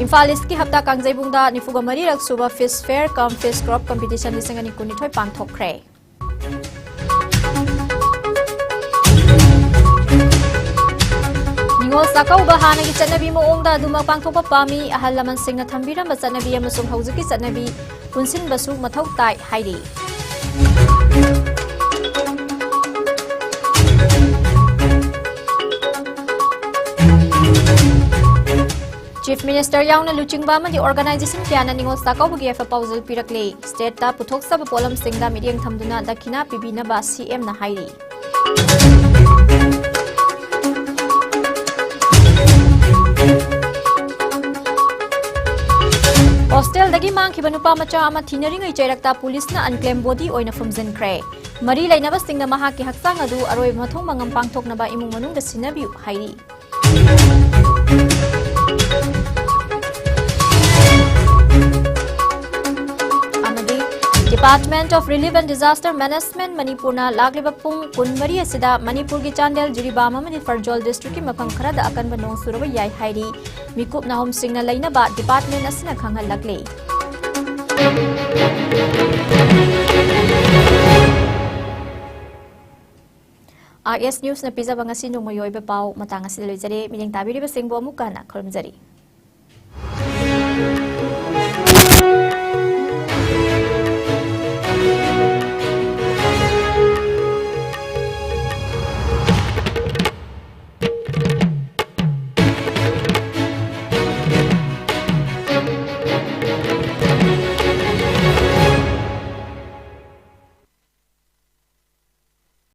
[SPEAKER 1] Imphal East ki hapta kangjaibungda nifuga mari rak suba fish fair cum fish crop competition lisingani kunithoi pangthokre Ningol sakawba hana gi chanabi moongda duma pangthokpa pami ahal laman singna thambiramba chanabi amasung haujuki chanabi punsin basu mathau tai hairi Chief Minister yauna luchingba amadi organization kyana ningol sakawbagi afa pauzal pirakle state ta puthok sab polam singda midyang thamduna dakhina pibina ba CM na hairi Hostel dagi mangkhiba nupa macha ama thinaringai chairakta police na unclaimed body oina fumjinkhre mari lainaba singna maha ki haksang adu aroi mathong mangam pangthoknaba imung manungda sinabiu hairi Department of Relief and Disaster Management Manipur na lagliba pung kunmari asida Manipur gi Chandel Jiribam amani Farjol district ki mafam kharada akan ba nong suraba yai hairi mikup na hom singna laina ba department asina khangal lagle RS News na pizza bangasi nungmoy ba pau matanga sila jare miling tabiri ba singbo mukana khormjari